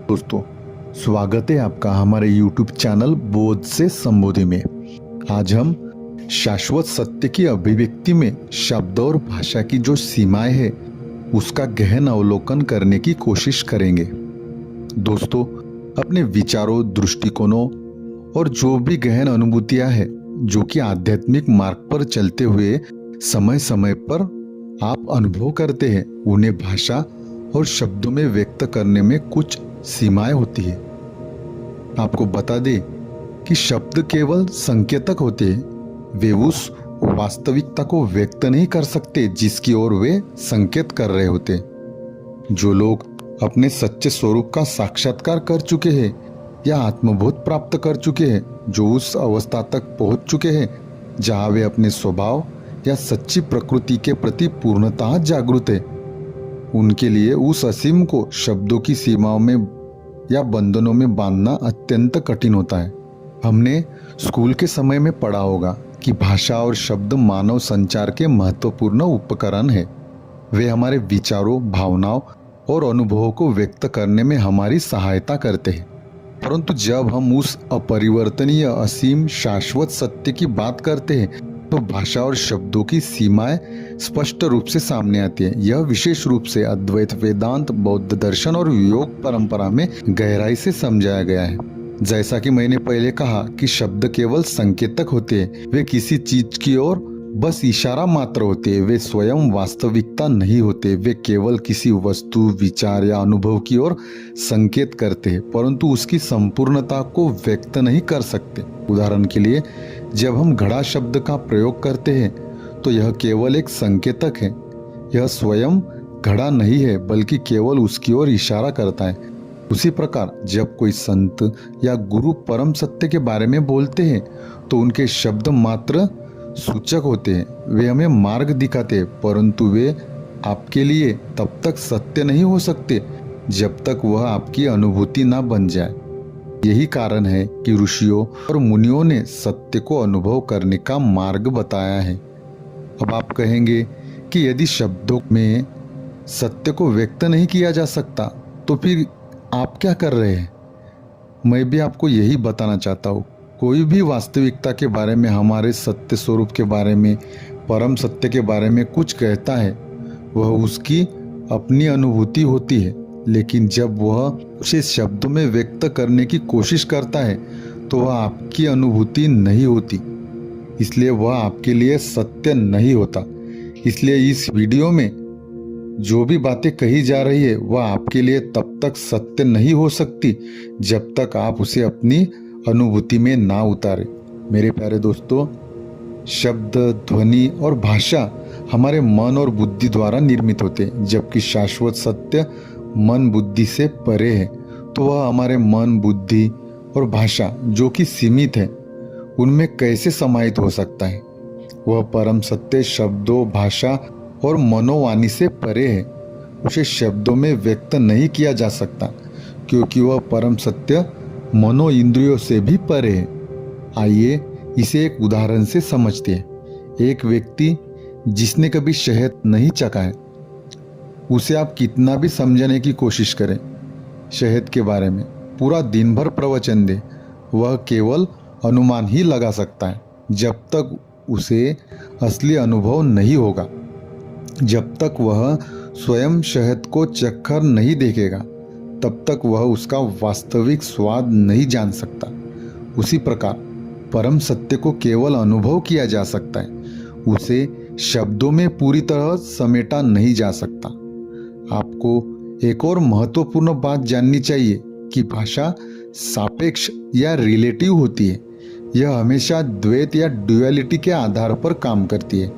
दोस्तों, स्वागत है आपका हमारे YouTube चैनल बोध से संबोधि में। आज हम शाश्वत सत्य की अभिव्यक्ति में शब्द और भाषा की जो सीमाएं है उसका गहन अवलोकन करने की कोशिश करेंगे। दोस्तों, अपने विचारों, दृष्टिकोणों और जो भी गहन अनुभूतियां हैं जो कि आध्यात्मिक मार्ग पर चलते हुए समय समय पर आप अनुभव करते हैं, उन्हें भाषा और शब्दों में व्यक्त करने में कुछ सीमाएं होती है। आपको बता दें कि शब्द केवल संकेतक होते हैं, वे उस वास्तविकता को व्यक्त नहीं कर सकते जिसकी ओर वे संकेत कर रहे होते। जो लोग अपने सच्चे स्वरूप का साक्षात्कार कर चुके हैं या आत्मबोध प्राप्त कर चुके हैं, जो उस अवस्था तक पहुंच चुके हैं जहां वे अपने स्वभाव या सच्ची प्रकृति के प्रति पूर्णतः जागरूक है, उनके लिए उस असीम को शब्दों की सीमाओं में या बंधनों में बांधना अत्यंत कठिन होता है। हमने स्कूल के समय में पढ़ा होगा कि भाषा और शब्द मानव संचार के महत्वपूर्ण उपकरण है। वे हमारे विचारों, भावनाओं और अनुभवों को व्यक्त करने में हमारी सहायता करते हैं। परंतु जब हम उस अपरिवर्तनीय, असीम, शाश्वत सत्य की बात करते हैं तो भाषा और शब्दों की सीमाएं स्पष्ट रूप से सामने आती है। यह विशेष रूप से अद्वैत वेदांत, बौद्ध दर्शन और योग परंपरा में गहराई से समझाया गया है। जैसा कि मैंने पहले कहा कि शब्द केवल संकेतक होते हैं, वे किसी चीज की ओर बस इशारा मात्र होते हैं, वे स्वयं वास्तविकता नहीं होते। वे केवल किसी वस्तु, विचार या अनुभव की ओर संकेत करते हैं, परंतु उसकी संपूर्णता को व्यक्त नहीं कर सकते। उदाहरण के लिए, जब हम घड़ा शब्द का प्रयोग करते हैं तो यह केवल एक संकेतक है। यह स्वयं घड़ा नहीं है, बल्कि केवल उसकी ओर इशारा करता है। उसी प्रकार जब कोई संत या गुरु परम सत्य के बारे में बोलते हैं तो उनके शब्द मात्र सूचक होते हैं। वे हमें मार्ग दिखाते हैं, परंतु वे आपके लिए तब तक सत्य नहीं हो सकते जब तक वह आपकी अनुभूति ना बन जाए। यही कारण है कि ऋषियों और मुनियों ने सत्य को अनुभव करने का मार्ग बताया है। अब आप कहेंगे कि यदि शब्दों में सत्य को व्यक्त नहीं किया जा सकता तो फिर आप क्या कर रहे हैं? मैं भी आपको यही बताना चाहता हूँ। कोई भी वास्तविकता के बारे में, हमारे सत्य स्वरूप के बारे में, परम सत्य के बारे में कुछ कहता है, वह उसकी अपनी अनुभूति होती है। लेकिन जब वह उसे शब्दों में व्यक्त करने की कोशिश करता है तो वह आपकी अनुभूति नहीं होती, इसलिए वह आपके लिए सत्य नहीं होता। इसलिए इस वीडियो में जो भी बातें कही जा रही है वह आपके लिए तब तक सत्य नहीं हो सकती जब तक आप उसे अपनी अनुभूति में ना उतारे। मेरे प्यारे दोस्तों, शब्द, ध्वनि और भाषा हमारे मन और बुद्धि द्वारा निर्मित होते हैं, जबकि शाश्वत सत्य मन बुद्धि से परे है। तो वह हमारे मन, बुद्धि और भाषा जो कि सीमित है, उनमें कैसे समाहित हो सकता है? वह परम सत्य शब्दों, भाषा और मनोवाणी से परे है। उसे शब्दों में व्यक्त नहीं किया जा सकता क्योंकि वह परम सत्य मनो इंद्रियों से भी परे है। आइए इसे एक उदाहरण से समझते हैं। एक व्यक्ति जिसने कभी शहद नहीं चखा है, उसे आप कितना भी समझने की कोशिश करें, शहद के बारे में पूरा दिन भर प्रवचन दे, वह केवल अनुमान ही लगा सकता है जब तक उसे असली अनुभव नहीं होगा। जब तक वह स्वयं शहद को चखकर नहीं देखेगा तब तक वह उसका वास्तविक स्वाद नहीं जान सकता। उसी प्रकार परम सत्य को केवल अनुभव किया जा सकता है, उसे शब्दों में पूरी तरह समेटा नहीं जा सकता। आपको एक और महत्वपूर्ण बात जाननी चाहिए कि भाषा सापेक्ष या रिलेटिव होती है। यह हमेशा द्वैत या ड्युअलिटी के आधार पर काम करती है।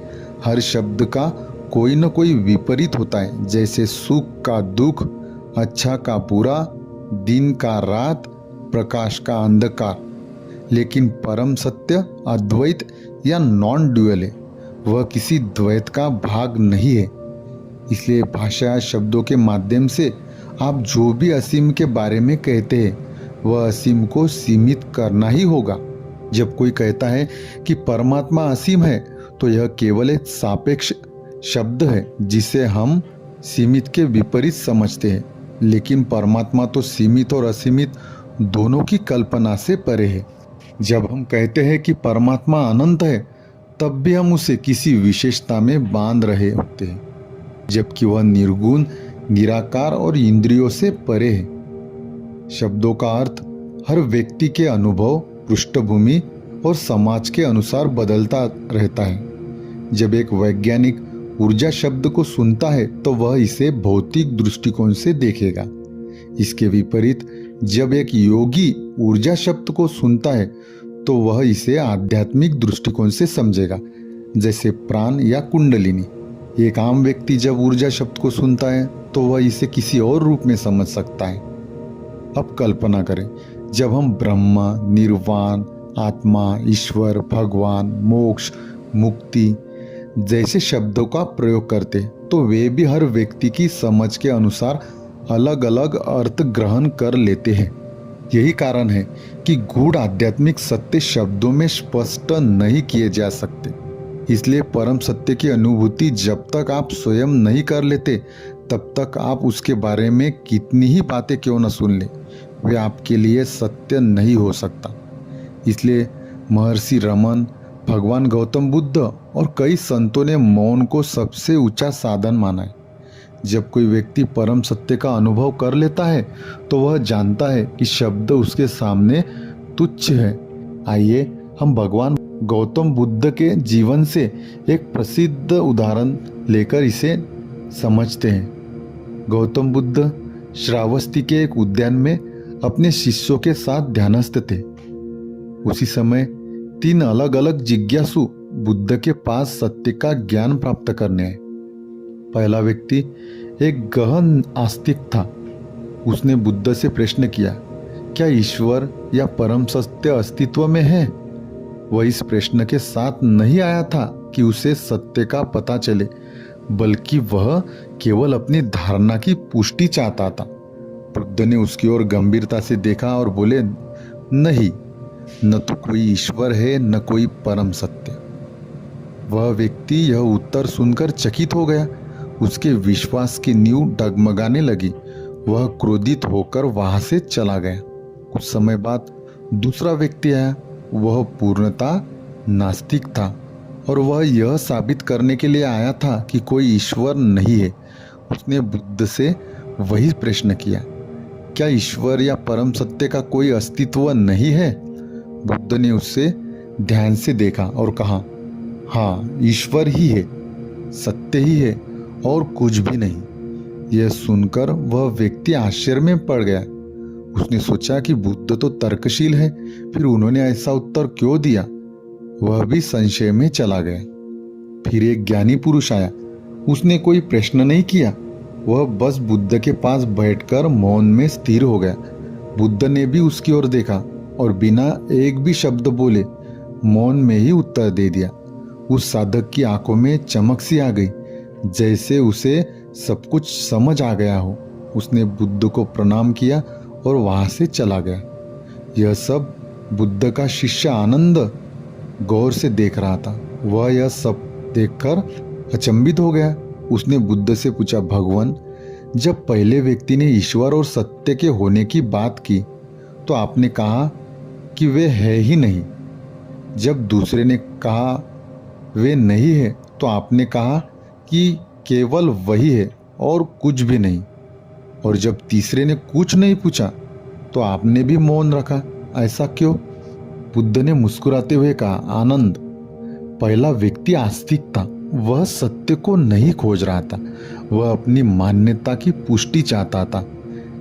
हर शब्द का कोई न कोई विपरीत होता है, जैसे सुख का दुख, अच्छा का बुरा, दिन का रात, प्रकाश का अंधकार। लेकिन परम सत्य अद्वैत या नॉन ड्यूअल है, वह किसी द्वैत का भाग नहीं है। इसलिए भाषा शब्दों के माध्यम से आप जो भी असीम के बारे में कहते हैं वह असीम को सीमित करना ही होगा। जब कोई कहता है कि परमात्मा असीम है तो यह केवल एक सापेक्ष शब्द है जिसे हम सीमित के विपरीत समझते हैं। लेकिन परमात्मा तो सीमित और असीमित दोनों की कल्पना से परे है। जब हम कहते हैं कि परमात्मा अनंत है, तब भी हम उसे किसी विशेषता में बांध रहे होते हैं, जबकि वह निर्गुण, निराकार और इंद्रियों से परे है। शब्दों का अर्थ हर व्यक्ति के अनुभव, पृष्ठभूमि और समाज के अनुसार बदलता रहता है। जब एक वैज्ञानिक ऊर्जा शब्द को सुनता है तो वह इसे भौतिक दृष्टिकोण से देखेगा। इसके विपरीत जब एक योगी ऊर्जा शब्द को सुनता है तो वह इसे आध्यात्मिक दृष्टिकोण से समझेगा, जैसे प्राण या कुंडलिनी। एक आम व्यक्ति जब ऊर्जा शब्द को सुनता है तो वह इसे किसी और रूप में समझ सकता है। अब कल्पना करें, जब हम ब्रह्मा, निर्वाण, आत्मा, ईश्वर, भगवान, मोक्ष, मुक्ति जैसे शब्दों का प्रयोग करते तो वे भी हर व्यक्ति की समझ के अनुसार अलग अलग अर्थ ग्रहण कर लेते हैं। यही कारण है कि गूढ़ आध्यात्मिक सत्य शब्दों में स्पष्ट नहीं किए जा सकते। इसलिए परम सत्य की अनुभूति जब तक आप स्वयं नहीं कर लेते, तब तक आप उसके बारे में कितनी ही बातें क्यों न सुन ले, वे आपके लिए सत्य नहीं हो सकता। इसलिए महर्षि रमन, भगवान गौतम बुद्ध और कई संतों ने मौन को सबसे ऊंचा साधन माना है। जब कोई व्यक्ति परम सत्य का अनुभव कर लेता है तो वह जानता है कि शब्द उसके सामने तुच्छ है। आइए हम भगवान गौतम बुद्ध के जीवन से एक प्रसिद्ध उदाहरण लेकर इसे समझते हैं। गौतम बुद्ध श्रावस्ती के एक उद्यान में अपने शिष्यों के साथ ध्यानस्थ थे। उसी समय 3 अलग अलग जिज्ञासु बुद्ध के पास सत्य का ज्ञान प्राप्त करने आए। पहला व्यक्ति एक गहन आस्तिक था। उसने बुद्ध से प्रश्न किया, क्या ईश्वर या परम सत्य अस्तित्व में है? वह इस प्रश्न के साथ नहीं आया था कि उसे सत्य का पता चले, बल्कि वह केवल अपनी धारणा की पुष्टि चाहता था। बुद्ध ने उसकी ओर गंभीरता से देखा और बोले, नहीं, न तो कोई ईश्वर है न कोई परम सत्य। वह व्यक्ति यह उत्तर सुनकर चकित हो गया। उसके विश्वास की नींव डगमगाने लगी। वह क्रोधित होकर वहां से चला गया। कुछ समय बाद दूसरा व्यक्ति आया। वह पूर्णतः नास्तिक था और वह यह साबित करने के लिए आया था कि कोई ईश्वर नहीं है। उसने बुद्ध से वही प्रश्न किया, क्या ईश्वर या परम सत्य का कोई अस्तित्व नहीं है? बुद्ध ने उससे ध्यान से देखा और कहा, हाँ, ईश्वर ही है, सत्य ही है और कुछ भी नहीं। यह सुनकर वह व्यक्ति आश्चर्य में पड़ गया। उसने सोचा कि बुद्ध तो तर्कशील है, फिर उन्होंने ऐसा उत्तर क्यों दिया? वह भी संशय में चला गया। फिर एक ज्ञानी पुरुष आया। उसने कोई प्रश्न नहीं किया। वह बस बुद्ध के पास बैठकर मौन में स्थिर हो गया। बुद्ध ने भी उसकी ओर देखा और बिना एक भी शब्द बोले मौन में ही उत्तर दे दिया। उस साधक की आंखों में चमक सी आ गई, जैसे उसे सब कुछ समझ आ गया हो। उसने बुद्ध को प्रणाम किया और वहां से चला गया। यह सब बुद्ध का शिष्य आनंद गौर से देख रहा था। वह यह सब देखकर अचंभित हो गया। उसने बुद्ध से पूछा, भगवान, जब पहले व्यक्ति ने ईश्वर और सत्य के होने की बात की तो आपने कहा कि वे है ही नहीं। जब दूसरे ने कहा वे नहीं है तो आपने कहा कि केवल वही है और कुछ भी नहीं। और जब तीसरे ने कुछ नहीं पूछा तो आपने भी मौन रखा। ऐसा क्यों? बुद्ध ने मुस्कुराते हुए कहा, आनंद, पहला व्यक्ति आस्तिक था। वह सत्य को नहीं खोज रहा था, वह अपनी मान्यता की पुष्टि चाहता था।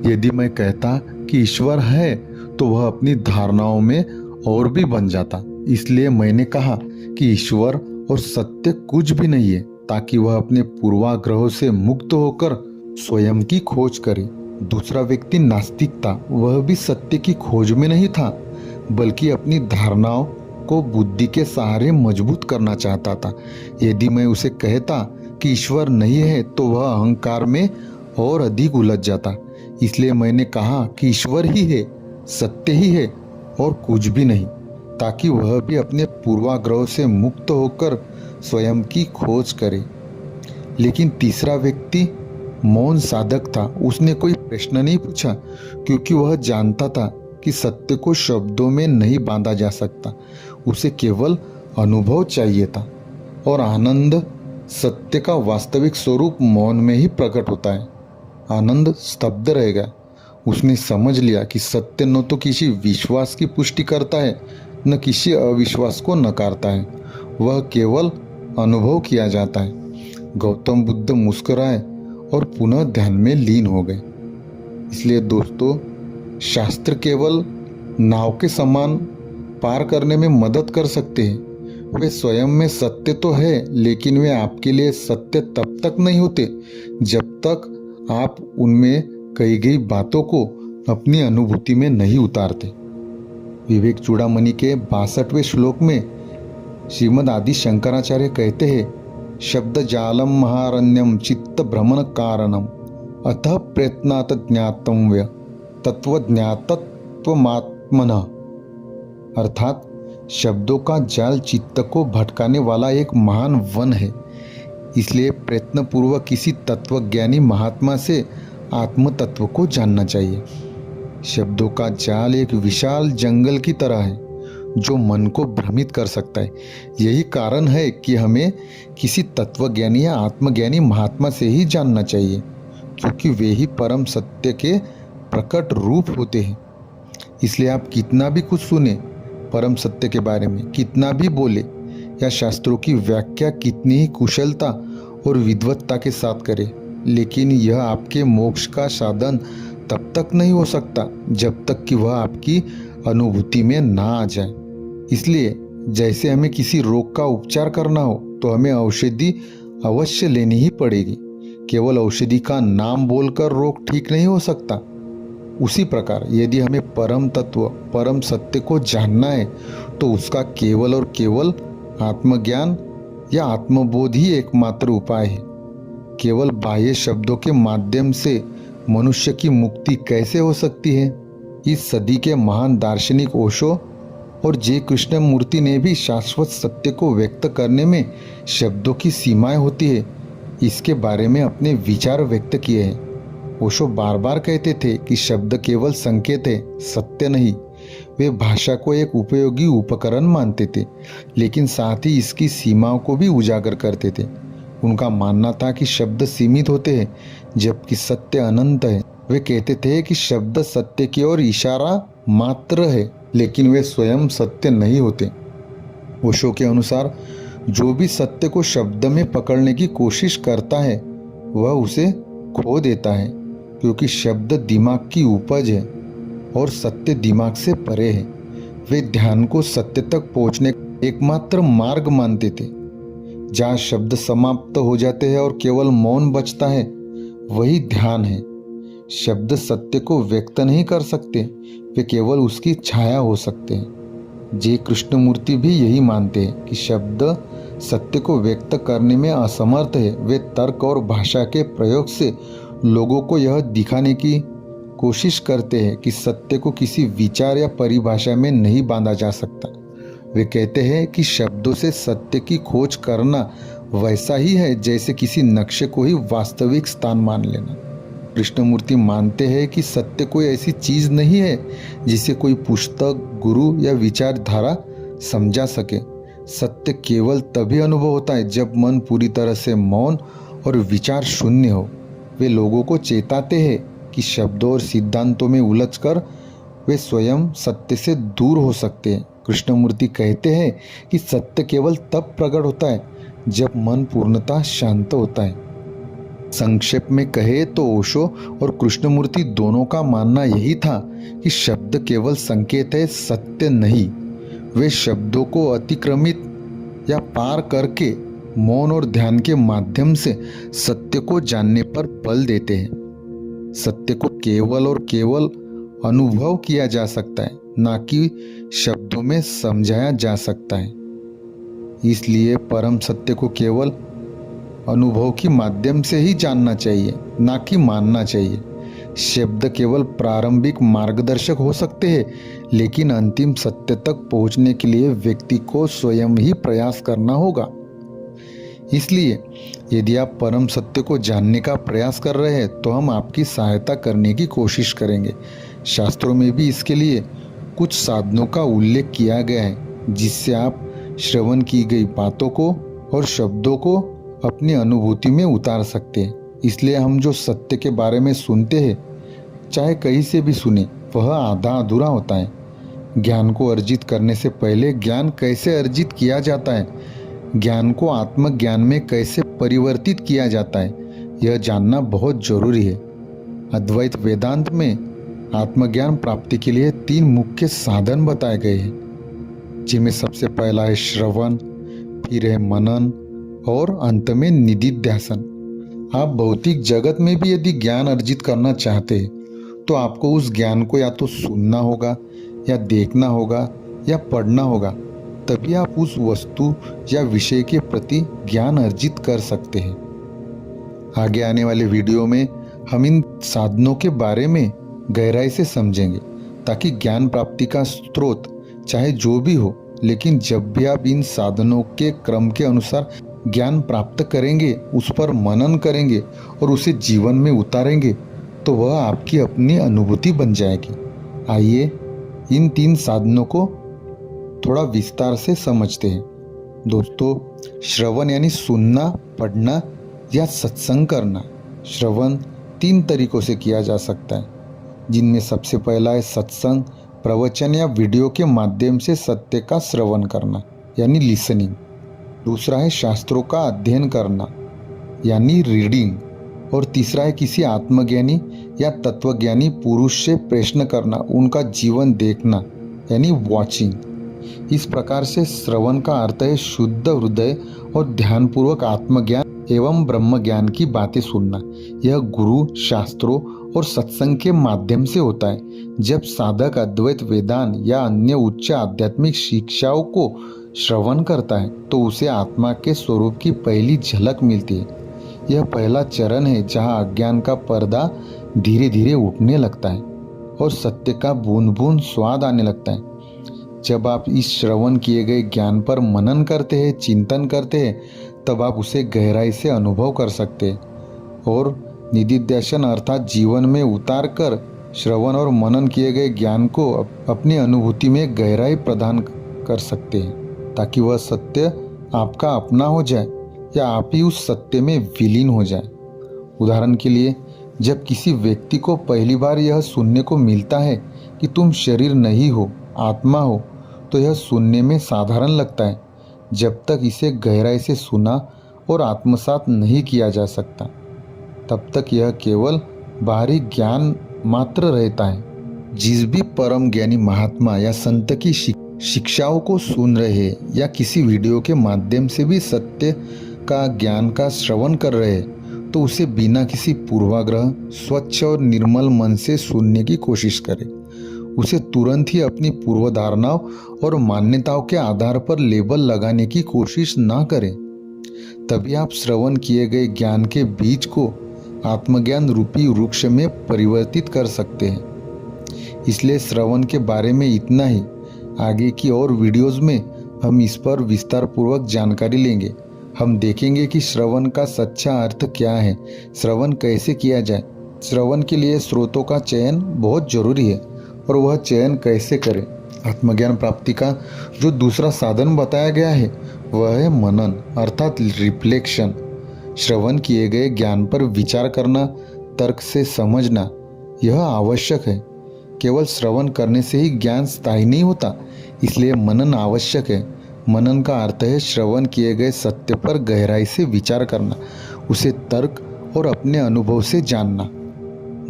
यदि मैं कहता कि ईश्वर है तो वह अपनी धारणाओं में और भी बन जाता। इसलिए मैंने कहा कि ईश्वर और सत्य कुछ भी नहीं है, ताकि वह अपने पूर्वाग्रहों से मुक्त होकर स्वयं की खोज करे। दूसरा व्यक्ति नास्तिक था। वह भी सत्य की खोज में नहीं था, बल्कि अपनी धारणाओं को बुद्धि के सहारे मजबूत करना चाहता था। यदि मैं उसे कहता कि ईश्वर नहीं है तो वह अहंकार में और अधिक उलझ जाता। इसलिए मैंने कहा कि ईश्वर ही है, सत्य ही है और कुछ भी नहीं, ताकि वह भी अपने पूर्वाग्रह से मुक्त होकर स्वयं की खोज करे। लेकिन तीसरा व्यक्ति मौन साधक था, उसने कोई प्रश्न नहीं पूछा, क्योंकि वह जानता था कि सत्य को शब्दों में नहीं बांधा जा सकता। उसे केवल अनुभव चाहिए था, और आनंद, सत्य का वास्तविक स्वरूप मौन में ही प्रकट होता है। आनंद स्तब्ध रह गया। उसने समझ लिया कि सत्य न तो किसी विश्वास की पुष्टि करता है, न किसी अविश्वास को नकारता है, वह केवल अनुभव किया जाता है। गौतम बुद्ध मुस्कुराए और पुनः ध्यान में लीन हो गए। इसलिए दोस्तों, शास्त्र केवल नाव के समान पार करने में मदद कर सकते हैं। वे स्वयं में सत्य तो है, लेकिन वे आपके लिए सत्य तब तक नहीं होते जब तक आप उनमें कही गई बातों को अपनी अनुभूति में नहीं उतारते। विवेक चूड़ामणि के 62वें श्लोक में श्रीमद् आदि शंकराचार्य कहते हैं, शब्द जालम महारण्यम चित्त भ्रमण कारणम अतः प्रयत्नात् ज्ञातव्य तत्व ज्ञातत्वमात्मनः। अर्थात शब्दों का जाल चित्त को भटकाने वाला एक महान वन है, इसलिए प्रयत्नपूर्वक किसी तत्वज्ञानी महात्मा से आत्म तत्व को जानना चाहिए। शब्दों का जाल एक विशाल जंगल की तरह है जो मन को भ्रमित कर सकता है। यही कारण है कि हमें किसी तत्वज्ञानी या आत्मज्ञानी महात्मा से ही जानना चाहिए, क्योंकि वे ही परम सत्य के प्रकट रूप होते हैं। इसलिए आप कितना भी कुछ सुने परम सत्य के बारे में, कितना भी बोले या शास्त्रों की व्याख्या कितनी ही कुशलता और विद्वत्ता के साथ करें, लेकिन यह आपके मोक्ष का साधन तब तक नहीं हो सकता जब तक कि वह आपकी अनुभूति में ना आ जाए। इसलिए जैसे हमें किसी रोग का उपचार करना हो तो हमें औषधि अवश्य लेनी ही पड़ेगी। केवल औषधि का नाम बोलकर रोग ठीक नहीं हो सकता। उसी प्रकार यदि हमें परम तत्व, परम सत्य को जानना है तो उसका केवल और केवल आत्मज्ञान या आत्मबोध ही एकमात्र उपाय है। केवल बाह्य शब्दों के माध्यम से मनुष्य की मुक्ति कैसे हो सकती है? इस सदी के महान दार्शनिक ओशो और जे कृष्णमूर्ति ने भी शाश्वत सत्य को व्यक्त करने में शब्दों की सीमाएं होती है, इसके बारे में अपने विचार व्यक्त किए हैं। ओशो बार बार कहते थे कि शब्द केवल संकेत है, सत्य नहीं। वे भाषा को एक उपयोगी उपकरण मानते थे, लेकिन साथ ही इसकी सीमाओं को भी उजागर करते थे। उनका मानना था कि शब्द सीमित होते हैं जबकि सत्य अनंत है। वे कहते थे कि शब्द सत्य की ओर इशारा मात्र है, लेकिन वे स्वयं सत्य नहीं होते। ओशो के अनुसार जो भी सत्य को शब्द में पकड़ने की कोशिश करता है वह उसे खो देता है, क्योंकि शब्द दिमाग की उपज है और सत्य दिमाग से परे है। वे ध्यान को सत्य तक पहुंचने का एकमात्र मार्ग मानते थे। जहाँ शब्द समाप्त हो जाते हैं और केवल मौन बचता है, वही ध्यान है। शब्द सत्य को व्यक्त नहीं कर सकते, वे केवल उसकी छाया हो सकते हैं। जे कृष्णमूर्ति भी यही मानते हैं कि शब्द सत्य को व्यक्त करने में असमर्थ है। वे तर्क और भाषा के प्रयोग से लोगों को यह दिखाने की कोशिश करते हैं कि सत्य को किसी विचार या परिभाषा में नहीं बांधा जा सकता। वे कहते हैं कि शब्दों से सत्य की खोज करना वैसा ही है जैसे किसी नक्शे को ही वास्तविक स्थान मान लेना। कृष्णमूर्ति मानते हैं कि सत्य कोई ऐसी चीज नहीं है जिसे कोई पुस्तक, गुरु या विचारधारा समझा सके। सत्य केवल तभी अनुभव होता है जब मन पूरी तरह से मौन और विचार शून्य हो। वे लोगों को चेताते हैं कि शब्दों और सिद्धांतों में उलझकर वे स्वयं सत्य से दूर हो सकते हैं। कृष्णमूर्ति कहते हैं कि सत्य केवल तब प्रकट होता है जब मन पूर्णतः शांत होता है। संक्षेप में कहे तो ओशो और कृष्णमूर्ति दोनों का मानना यही था कि शब्द केवल संकेत है, सत्य नहीं। वे शब्दों को अतिक्रमित या पार करके मौन और ध्यान के माध्यम से सत्य को जानने पर बल देते हैं। सत्य को केवल और केवल अनुभव किया जा सकता है, ना कि शब्दों में समझाया जा सकता है। इसलिए परम सत्य को केवल अनुभव के माध्यम से ही जानना चाहिए, ना कि मानना चाहिए। शब्द केवल प्रारंभिक मार्गदर्शक हो सकते हैं, लेकिन अंतिम सत्य तक पहुंचने के लिए व्यक्ति को स्वयं ही प्रयास करना होगा। इसलिए यदि आप परम सत्य को जानने का प्रयास कर रहे हैं तो हम आपकी सहायता करने की कोशिश करेंगे। शास्त्रों में भी इसके लिए कुछ साधनों का उल्लेख किया गया है जिससे आप श्रवण की गई बातों को और शब्दों को अपनी अनुभूति में उतार सकते हैं। इसलिए हम जो सत्य के बारे में सुनते हैं, चाहे कहीं से भी सुने, वह आधा अधूरा होता है। ज्ञान को अर्जित करने से पहले ज्ञान कैसे अर्जित किया जाता है, ज्ञान को आत्मज्ञान में कैसे परिवर्तित किया जाता है, यह जानना बहुत जरूरी है। अद्वैत वेदांत में आत्मज्ञान प्राप्ति के लिए 3 मुख्य साधन बताए गए हैं, जिनमें सबसे पहला है श्रवण, फिर है मनन और अंत में निदिध्यासन। आप भौतिक जगत में भी यदि ज्ञान अर्जित करना चाहते हैं तो आपको उस ज्ञान को या तो सुनना होगा या देखना होगा या पढ़ना होगा, तभी आप उस वस्तु या विषय के प्रति ज्ञान अर्जित कर सकते हैं। आगे आने वाले वीडियो में हम इन साधनों के बारे में गहराई से समझेंगे, ताकि ज्ञान प्राप्ति का स्रोत चाहे जो भी हो, लेकिन जब भी आप इन साधनों के क्रम के अनुसार ज्ञान प्राप्त करेंगे, उस पर मनन करेंगे और उसे जीवन में उतारेंगे, तो वह आपकी अपनी अनुभूति बन जाएगी। आइए इन 3 साधनों को थोड़ा विस्तार से समझते हैं। दोस्तों, श्रवण यानी सुनना, पढ़ना या सत्संग करना। श्रवण 3 तरीकों से किया जा सकता है, जिनमें सबसे पहला है सत्संग, प्रवचन या वीडियो के माध्यम से सत्य का श्रवण करना यानी लिसनिंग। दूसरा है शास्त्रों का अध्ययन करना यानी रीडिंग, और तीसरा है किसी आत्मज्ञानी या तत्वज्ञानी पुरुष से प्रश्न करना, उनका जीवन देखना यानी वॉचिंग। इस प्रकार से श्रवण का अर्थ है शुद्ध हृदय और ध्यानपूर्वक आत्मज्ञान एवं ब्रह्म ज्ञान की बातें सुनना। यह गुरु, शास्त्रों और सत्संग के माध्यम से होता है। जब साधक अद्वैत वेदांत या अन्य उच्च आध्यात्मिक शिक्षाओं को श्रवण करता है तो उसे आत्मा के स्वरूप की पहली झलक मिलती है। यह पहला चरण है जहाँ अज्ञान का पर्दा धीरे धीरे उठने लगता है और सत्य का बूंद बूंद स्वाद आने लगता है। जब आप इस श्रवण किए गए ज्ञान पर मनन करते हैं, चिंतन करते हैं, तब आप उसे गहराई से अनुभव कर सकते हैं और निदिध्यासन अर्थात जीवन में उतार कर श्रवण और मनन किए गए ज्ञान को अपनी अनुभूति में गहराई प्रदान कर सकते हैं, ताकि वह सत्य आपका अपना हो जाए या आप ही उस सत्य में विलीन हो जाए। उदाहरण के लिए, जब किसी व्यक्ति को पहली बार यह सुनने को मिलता है कि तुम शरीर नहीं हो, आत्मा हो, तो यह सुनने में साधारण लगता है। जब तक इसे गहराई से सुना और आत्मसात नहीं किया जा सकता, तब तक यह केवल बाहरी ज्ञान मात्र रहता है। जिस भी परम ज्ञानी महात्मा या संत की शिक्षाओं को सुन रहे या किसी वीडियो के माध्यम से भी सत्य का ज्ञान का श्रवण कर रहे, तो उसे बिना किसी पूर्वाग्रह स्वच्छ और निर्मल मन से सुनने की कोशिश करें। उसे तुरंत ही अपनी पूर्व धारणाओं और मान्यताओं के आधार पर लेबल लगाने की कोशिश ना करें। तभी आप श्रवण किए गए ज्ञान के बीज को आत्मज्ञान रूपी वृक्ष में परिवर्तित कर सकते हैं। इसलिए श्रवण के बारे में इतना ही। आगे की और वीडियोस में हम इस पर विस्तार पूर्वक जानकारी लेंगे। हम देखेंगे कि श्रवण का सच्चा अर्थ क्या है, श्रवण कैसे किया जाए, श्रवण के लिए स्रोतों का चयन बहुत जरूरी है और वह चयन कैसे करें। आत्मज्ञान प्राप्ति का जो दूसरा साधन बताया गया है वह है मनन अर्थात रिफ्लेक्शन। श्रवण किए गए ज्ञान पर विचार करना, तर्क से समझना, यह आवश्यक है। केवल श्रवण करने से ही ज्ञान स्थायी नहीं होता, इसलिए मनन आवश्यक है। मनन का अर्थ है श्रवण किए गए सत्य पर गहराई से विचार करना, उसे तर्क और अपने अनुभव से जानना।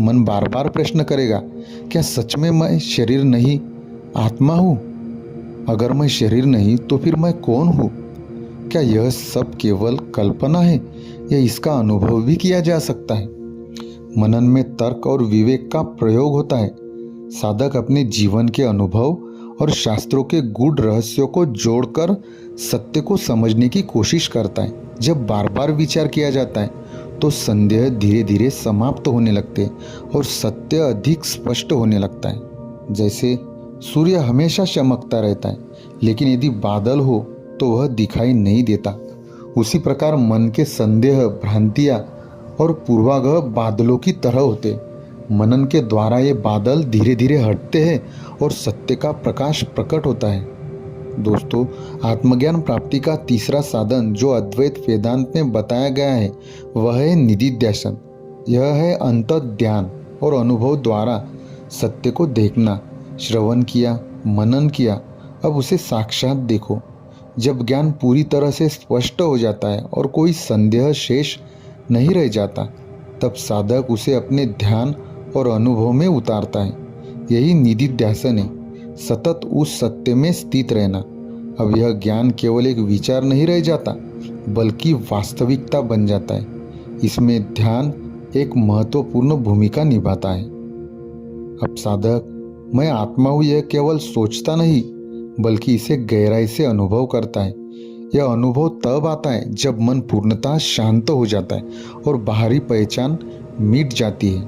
मन बार बार प्रश्न करेगा, क्या सच में मैं शरीर नहीं आत्मा हूँ? अगर मैं शरीर नहीं तो फिर मैं कौन हूँ? क्या यह सब केवल कल्पना है या इसका अनुभव भी किया जा सकता है? मनन में तर्क और विवेक का प्रयोग होता है। साधक अपने जीवन के अनुभव और शास्त्रों के गूढ़ रहस्यों को जोड़कर सत्य को समझने की कोशिश करता है। जब बार बार विचार किया जाता है तो संदेह धीरे धीरे समाप्त होने लगते हैं और सत्य अधिक स्पष्ट होने लगता है। जैसे सूर्य हमेशा चमकता रहता है, लेकिन यदि बादल हो तो वह दिखाई नहीं देता। उसी प्रकार मन के संदेह, भ्रांतियां और पूर्वाग्रह बादलों की तरह होते। मनन के द्वारा ये बादल धीरे धीरे हटते हैं और सत्य का प्रकाश प्रकट होता है। दोस्तों, आत्मज्ञान प्राप्ति का तीसरा साधन जो अद्वैत वेदांत में बताया गया है वह है निधिध्यासन। यह है अंतः ध्यान और अनुभव द्वारा सत्य को देखना। श्रवण किया, मनन किया, अब उसे साक्षात देखो। जब ज्ञान पूरी तरह से स्पष्ट हो जाता है और कोई संदेह शेष नहीं रह जाता, तब साधक उसे अपने ध्यान और अनुभव में उतारता है। यही निधिध्यासन है, सतत उस सत्य में स्थित रहना। अब यह ज्ञान केवल एक विचार नहीं रह जाता, बल्कि वास्तविकता बन जाता है। इसमें ध्यान एक महत्वपूर्ण भूमिका निभाता है। अब साधक मैं आत्मा हूँ यह केवल सोचता नहीं, बल्कि इसे गहराई से अनुभव करता है। यह अनुभव तब आता है जब मन पूर्णतः शांत हो जाता है और बाहरी पहचान मिट जाती है।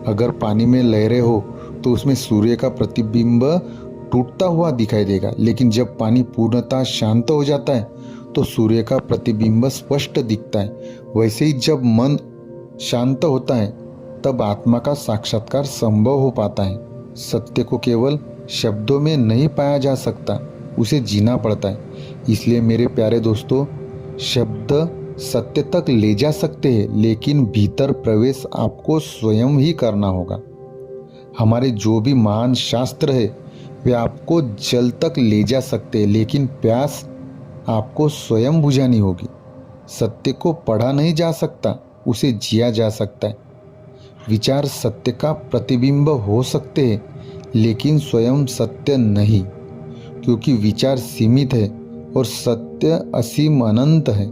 अगर पानी में लहरें हो तो उसमें सूर्य का प्रतिबिंब टूटता हुआ दिखाई देगा, लेकिन जब पानी पूर्णतः शांत हो जाता है तो सूर्य का प्रतिबिंब स्पष्ट दिखता है। वैसे ही जब मन शांत होता है तब आत्मा का साक्षात्कार संभव हो पाता है। सत्य को केवल शब्दों में नहीं पाया जा सकता, उसे जीना पड़ता है। इसलिए मेरे प्यारे दोस्तों, शब्द सत्य तक ले जा सकते हैं, लेकिन भीतर प्रवेश आपको स्वयं ही करना होगा। हमारे जो भी महान शास्त्र है वे आपको जल तक ले जा सकते हैं, लेकिन प्यास आपको स्वयं बुझानी होगी। सत्य को पढ़ा नहीं जा सकता, उसे जिया जा सकता है। विचार सत्य का प्रतिबिंब हो सकते हैं, लेकिन स्वयं सत्य नहीं, क्योंकि विचार सीमित है और सत्य असीम अनंत है।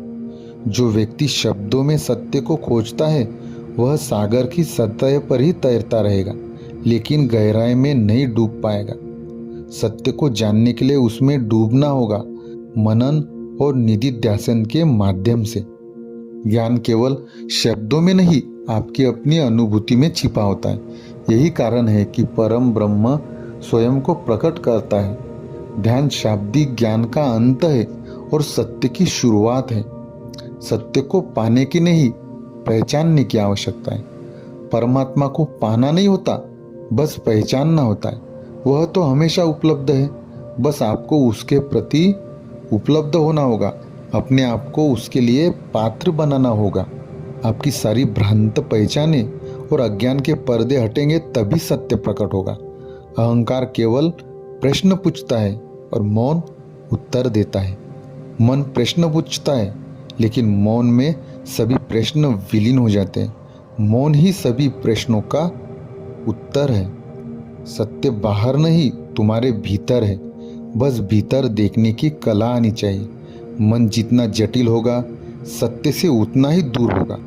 जो व्यक्ति शब्दों में सत्य को खोजता है वह सागर की सतह पर ही तैरता रहेगा, लेकिन गहराई में नहीं डूब पाएगा। सत्य को जानने के लिए उसमें डूबना होगा, मनन और निधिध्यासन के माध्यम से। ज्ञान केवल शब्दों में नहीं, आपकी अपनी अनुभूति में छिपा होता है। यही कारण है कि परम ब्रह्म स्वयं को प्रकट करता है। ध्यान शाब्दिक ज्ञान का अंत है और सत्य की शुरुआत है। सत्य को पाने की नहीं, पहचानने की आवश्यकता है। परमात्मा को पाना नहीं होता, बस पहचानना होता है। वह तो हमेशा उपलब्ध है, बस आपको उसके प्रति उपलब्ध होना होगा। अपने आप को उसके लिए पात्र बनाना होगा। आपकी सारी भ्रांत पहचाने और अज्ञान के पर्दे हटेंगे, तभी सत्य प्रकट होगा। अहंकार केवल प्रश्न पूछता है और मौन उत्तर देता है। मन प्रश्न पूछता है, लेकिन मौन में सभी प्रश्न विलीन हो जाते हैं। मौन ही सभी प्रश्नों का उत्तर है। सत्य बाहर नहीं, तुम्हारे भीतर है। बस भीतर देखने की कला आनी चाहिए। मन जितना जटिल होगा, सत्य से उतना ही दूर होगा।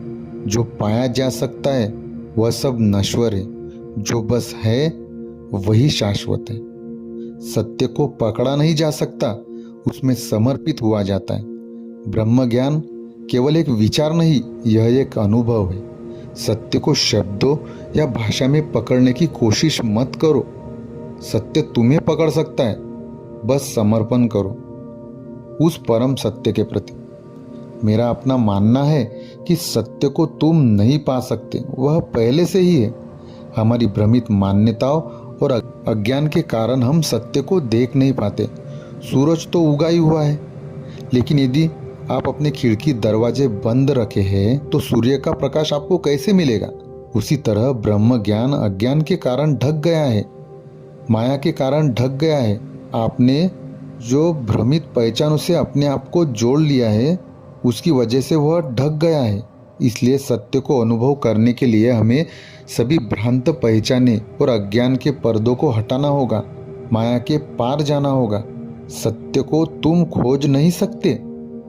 जो पाया जा सकता है वह सब नश्वर है, जो बस है वही शाश्वत है। सत्य को पकड़ा नहीं जा सकता, उसमें समर्पित हुआ जाता है। ब्रह्म ज्ञान केवल एक विचार नहीं, यह एक अनुभव है। सत्य को शब्दों या भाषा में पकड़ने की कोशिश मत करो। सत्य तुम्हें पकड़ सकता है, बस समर्पण करो उस परम सत्य के प्रति। मेरा अपना मानना है कि सत्य को तुम नहीं पा सकते, वह पहले से ही है। हमारी भ्रमित मान्यताओं और अज्ञान के कारण हम सत्य को देख नहीं पाते। सूरज तो उगा ही हुआ है, लेकिन यदि आप अपने खिड़की दरवाजे बंद रखे हैं तो सूर्य का प्रकाश आपको कैसे मिलेगा? उसी तरह ब्रह्म ज्ञान अज्ञान के कारण ढक गया है, माया के कारण ढक गया है। आपने जो भ्रमित पहचानों से अपने आप को जोड़ लिया है, उसकी वजह से वह ढक गया है। इसलिए सत्य को अनुभव करने के लिए हमें सभी भ्रांत पहचाने और अज्ञान के पर्दों को हटाना होगा, माया के पार जाना होगा। सत्य को तुम खोज नहीं सकते,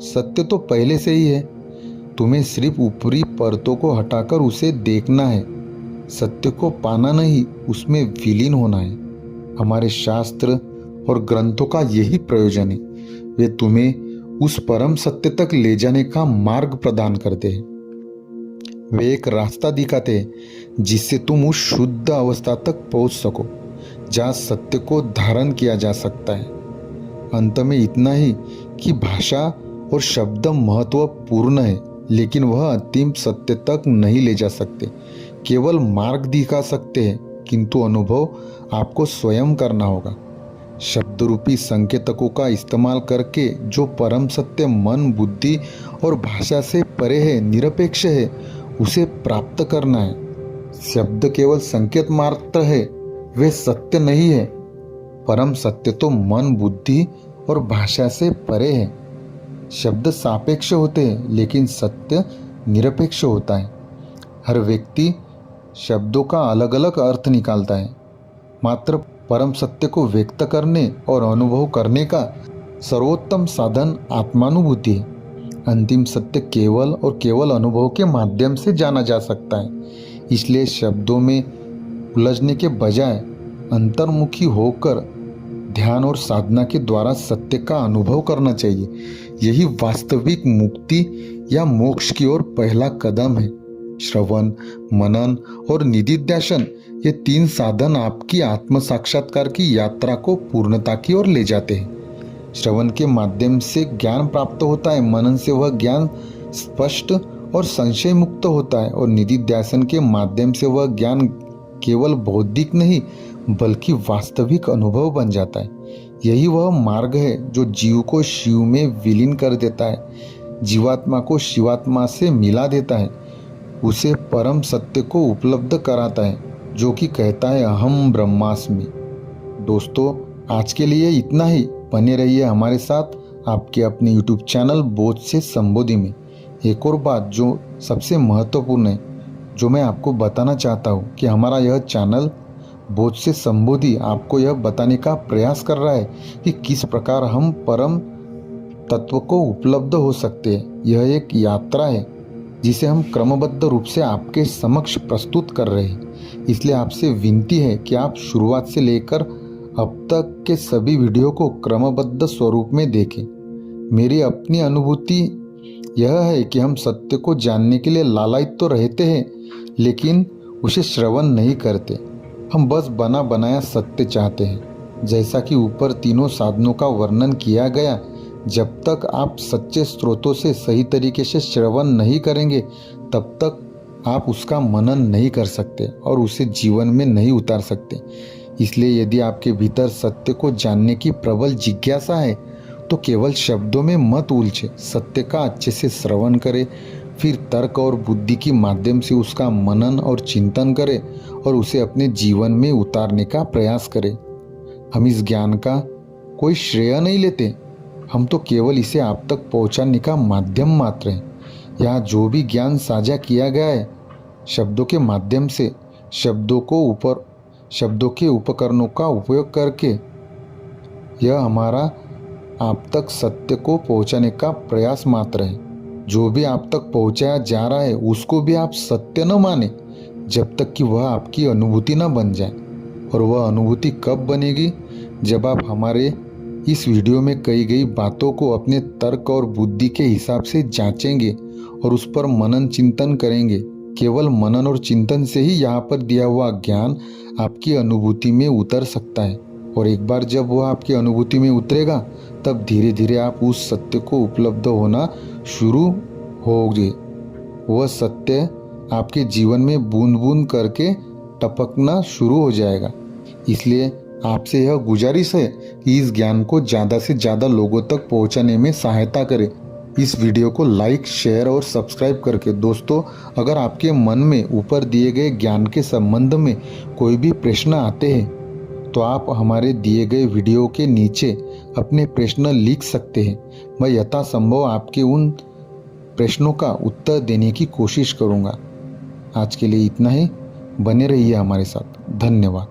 सत्य तो पहले से ही है। तुम्हें सिर्फ ऊपरी परतों को हटाकर उसे देखना है। सत्य को पाना नहीं, उसमें विलीन होना है। हमारे शास्त्र और ग्रंथों का यही प्रयोजन है। वे तुम्हें उस परम सत्य तक ले जाने का मार्ग प्रदान करते हैं। वे एक रास्ता दिखाते हैं जिससे तुम उस शुद्ध अवस्था तक पहुंच सको जहाँ सत्य को धारण किया जा सकता है। अंत में इतना ही कि भाषा और शब्द महत्वपूर्ण है, लेकिन वह अंतिम सत्य तक नहीं ले जा सकते। केवल मार्ग दिखा सकते हैं, किंतु अनुभव आपको स्वयं करना होगा। शब्द रूपी संकेतकों का इस्तेमाल करके जो परम सत्य मन, बुद्धि और भाषा से परे है, निरपेक्ष है, उसे प्राप्त करना है। शब्द केवल संकेत मात्र है, वे सत्य नहीं है। परम सत्य तो मन, बुद्धि और भाषा से परे है। शब्द सापेक्ष होते हैं, लेकिन सत्य निरपेक्ष होता है। हर व्यक्ति शब्दों का अलग अलग अर्थ निकालता है, मात्र परम सत्य को व्यक्त करने और अनुभव करने का सर्वोत्तम साधन आत्मानुभूति है। अंतिम सत्य केवल और केवल अनुभव के माध्यम से जाना जा सकता है। इसलिए शब्दों में उलझने के बजाय अंतर्मुखी होकर ध्यान और साधना के द्वारा सत्य का अनुभव करना चाहिए। यही वास्तविक मुक्ति या मोक्ष की ओर पहला कदम है। श्रवण, मनन और निधिध्यासन, ये 3 साधन आपकी आत्म साक्षात्कार की यात्रा को पूर्णता की ओर ले जाते हैं। श्रवण के माध्यम से ज्ञान प्राप्त होता है, मनन से वह ज्ञान स्पष्ट और संशय मुक्त होता है, और निधिध्यासन के माध्यम से वह ज्ञान केवल बौद्धिक नहीं बल्कि वास्तविक अनुभव बन जाता है। यही वह मार्ग है जो जीव को शिव में विलीन कर देता है, जीवात्मा को शिवात्मा से मिला देता है, उसे परम सत्य को उपलब्ध कराता है, जो कि कहता है अहम ब्रह्मास्मि। दोस्तों, आज के लिए इतना ही। बने रहिए हमारे साथ आपके अपने YouTube चैनल बोध से संबोधि में। एक और बात जो सबसे महत्वपूर्ण है, जो मैं आपको बताना चाहता हूँ कि हमारा यह चैनल बोध से संबोधि आपको यह बताने का प्रयास कर रहा है कि किस प्रकार हम परम तत्व को उपलब्ध हो सकते हैं। यह एक यात्रा है जिसे हम क्रमबद्ध रूप से आपके समक्ष प्रस्तुत कर रहे हैं। इसलिए आपसे विनती है कि आप शुरुआत से लेकर अब तक के सभी वीडियो को क्रमबद्ध स्वरूप में देखें। मेरी अपनी अनुभूति यह है कि हम सत्य को जानने के लिए लालायित तो रहते हैं, लेकिन उसे श्रवण नहीं करते। हम बस बना बनाया सत्य चाहते हैं। जैसा कि ऊपर तीनों साधनों का वर्णन किया गया, जब तक आप सच्चे स्रोतों से सही तरीके से श्रवण नहीं करेंगे, तब तक आप उसका मनन नहीं कर सकते और उसे जीवन में नहीं उतार सकते। इसलिए यदि आपके भीतर सत्य को जानने की प्रबल जिज्ञासा है, तो केवल शब्दों में मत उलझे, सत्य का अच्छे से श्रवण करें, फिर तर्क और बुद्धि के माध्यम से उसका मनन और चिंतन करें और उसे अपने जीवन में उतारने का प्रयास करें। हम इस ज्ञान का कोई श्रेय नहीं लेते, हम तो केवल इसे आप तक पहुंचाने का माध्यम मात्र हैं। यहाँ जो भी ज्ञान साझा किया गया है, शब्दों के माध्यम से, शब्दों के उपकरणों का उपयोग करके, यह हमारा आप तक सत्य को पहुंचाने का प्रयास मात्र है। जो भी आप तक पहुंचाया जा रहा है उसको भी आप सत्य न माने, जब तक कि वह आपकी अनुभूति न बन जाए। और वह अनुभूति कब बनेगी? जब आप हमारे इस वीडियो में कही गई बातों को अपने तर्क और बुद्धि के हिसाब से जांचेंगे और उस पर मनन चिंतन करेंगे। केवल मनन और चिंतन से ही यहाँ पर दिया हुआ ज्ञान आपकी अनुभूति में उतर सकता है। और एक बार जब वह आपकी अनुभूति में उतरेगा, तब धीरे धीरे आप उस सत्य को उपलब्ध होना शुरू होंगे। वह सत्य आपके जीवन में बूंद बूंद करके टपकना शुरू हो जाएगा। इसलिए आपसे यह गुजारिश है कि इस ज्ञान को ज़्यादा से ज़्यादा लोगों तक पहुंचाने में सहायता करें। इस वीडियो को लाइक, शेयर और सब्सक्राइब करके। दोस्तों, अगर आपके मन में ऊपर दिए गए ज्ञान के संबंध में कोई भी प्रश्न आते हैं, तो आप हमारे दिए गए वीडियो के नीचे अपने प्रश्न लिख सकते हैं। मैं यथासंभव आपके उन प्रश्नों का उत्तर देने की कोशिश करूँगा। आज के लिए इतना ही। बने रहिए हमारे साथ। धन्यवाद।